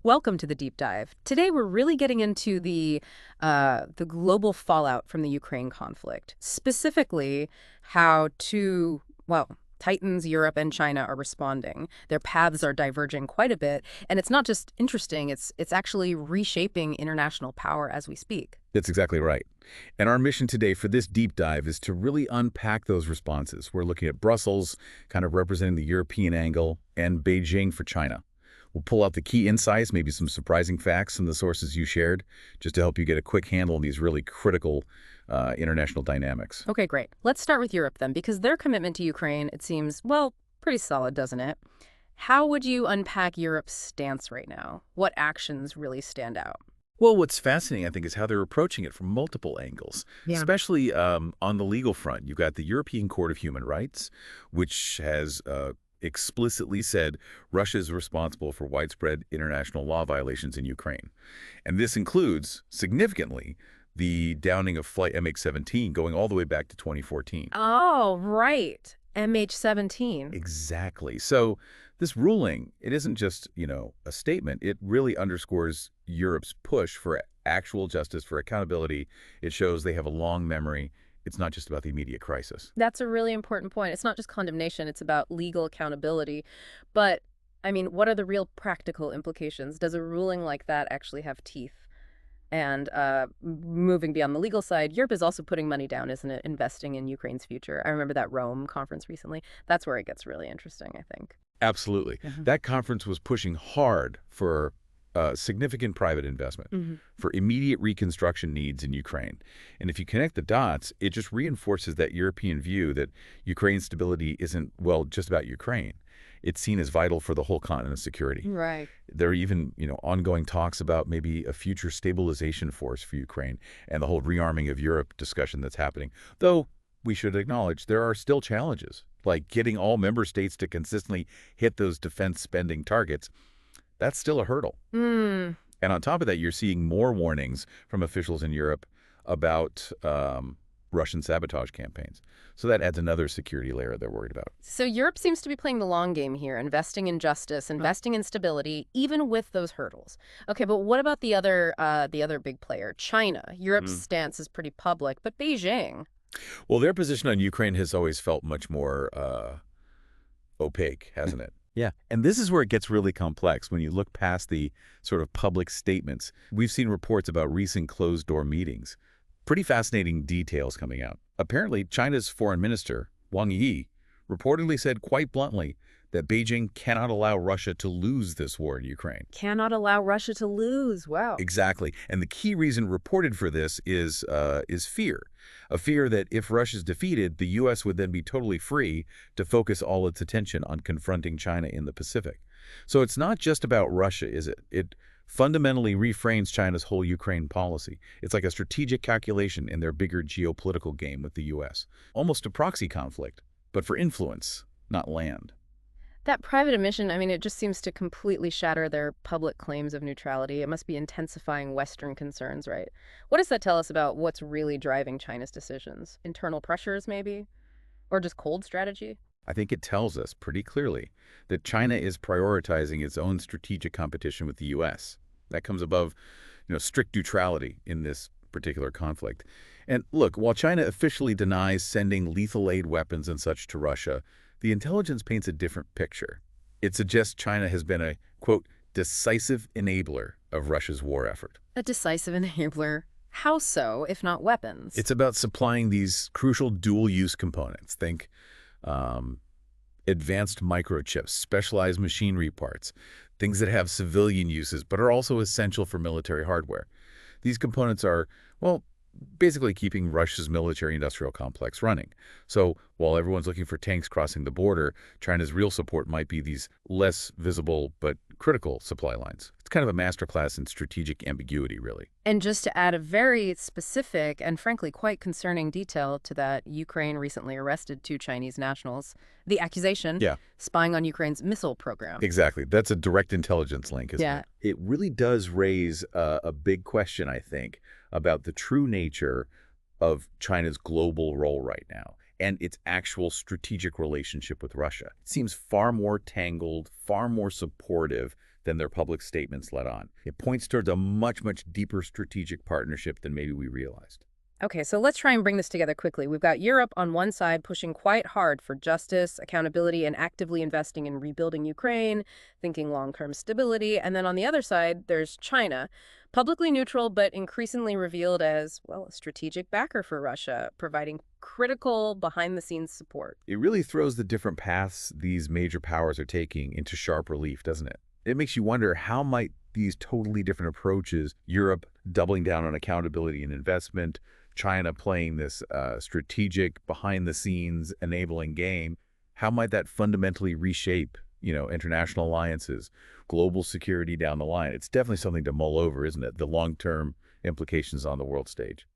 Welcome to the deep dive. Today we're really getting into the global fallout from the Ukraine conflict, specifically how titans Europe and China are responding. Their paths are diverging quite a bit, and it's not just interesting, it's actually reshaping international power as we speak. That's exactly right. And our mission today for this deep dive is to really unpack those responses. We're looking at Brussels, kind of representing the European angle, and Beijing for China. We'll pull out the key insights, maybe some surprising facts from the sources you shared, just to help you get a quick handle on these really critical international dynamics. Okay, great. Let's start with Europe then, because their commitment to Ukraine, it seems, well, pretty solid, doesn't it? How would you unpack Europe's stance right now? What actions really stand out? Well, what's fascinating, I think, is how they're approaching it from multiple angles, Yeah. especially on the legal front. You've got the European Court of Human Rights, which has explicitly said Russia is responsible for widespread international law violations in Ukraine. And this includes, significantly, the downing of Flight MH17 going all the way back to 2014. Oh, right. MH17. Exactly. So this ruling, it isn't just, a statement. It really underscores Europe's push for actual justice, for accountability. It shows they have a long memory. It's not just about the immediate crisis. That's a really important point. It's not just condemnation, it's about legal accountability. But, I mean, what are the real practical implications? Does a ruling like that actually have teeth? And moving beyond the legal side, Europe is also putting money down, isn't it? Investing in Ukraine's future. I remember that Rome conference recently. That's where it gets really interesting, I think. Absolutely. That conference was pushing hard for significant private investment, for immediate reconstruction needs in Ukraine. And if you connect the dots, it just reinforces that European view that Ukraine's stability isn't, well, just about Ukraine. It's seen as vital for the whole continent's security. Right. There are even, ongoing talks about maybe a future stabilization force for Ukraine and the whole rearming of Europe discussion that's happening. Though we should acknowledge there are still challenges, like getting all member states to consistently hit those defense spending targets. That's still a hurdle. Mm. And on top of that, you're seeing more warnings from officials in Europe about Russian sabotage campaigns. So that adds another security layer they're worried about. So Europe seems to be playing the long game here, investing in justice, investing in stability, even with those hurdles. Okay, but what about the other big player, China? Europe's stance is pretty public, but Beijing. Well, their position on Ukraine has always felt much more opaque, hasn't it? Yeah. And this is where it gets really complex when you look past the sort of public statements. We've seen reports about recent closed-door meetings. Pretty fascinating details coming out. Apparently, China's foreign minister, Wang Yi, reportedly said quite bluntly that Beijing cannot allow Russia to lose this war in Ukraine. Cannot allow Russia to lose. Wow. Exactly. And the key reason reported for this is fear. A fear that if Russia's defeated, the U.S. would then be totally free to focus all its attention on confronting China in the Pacific. So it's not just about Russia, is it? It fundamentally reframes China's whole Ukraine policy. It's like a strategic calculation in their bigger geopolitical game with the U.S. Almost a proxy conflict, but for influence, not land. That private admission, I mean, it just seems to completely shatter their public claims of neutrality. It must be intensifying Western concerns, right? What does that tell us about what's really driving China's decisions? Internal pressures, maybe? Or just cold strategy? I think it tells us pretty clearly that China is prioritizing its own strategic competition with the U.S. That comes above, strict neutrality in this particular conflict. And look, while China officially denies sending lethal aid weapons and such to Russia, the intelligence paints a different picture. It suggests China has been a, quote, decisive enabler of Russia's war effort. A decisive enabler. How so, if not weapons? It's about supplying these crucial dual-use components. Think advanced microchips, specialized machinery parts, things that have civilian uses but are also essential for military hardware. These components are, well, basically keeping Russia's military-industrial complex running. So while everyone's looking for tanks crossing the border, China's real support might be these less visible but critical supply lines. It's kind of a masterclass in strategic ambiguity, really. And just to add a very specific and frankly quite concerning detail to that, Ukraine recently arrested 2 Chinese nationals. The accusation, Yeah. spying on Ukraine's missile program. Exactly. That's a direct intelligence link, isn't Yeah. it? It really does raise a big question, I think, about the true nature of China's global role right now and its actual strategic relationship with Russia. It seems far more tangled, far more supportive than their public statements let on. It points towards a much, much deeper strategic partnership than maybe we realized. Okay, so let's try and bring this together quickly. We've got Europe on one side pushing quite hard for justice, accountability, and actively investing in rebuilding Ukraine, thinking long-term stability. And then on the other side, there's China, publicly neutral but increasingly revealed as, well, a strategic backer for Russia, providing critical behind-the-scenes support. It really throws the different paths these major powers are taking into sharp relief, doesn't it? It makes you wonder, how might these totally different approaches, Europe doubling down on accountability and investment, China playing this strategic, behind-the-scenes enabling game, how might that fundamentally reshape, international alliances, global security down the line? It's definitely something to mull over, isn't it? The long-term implications on the world stage.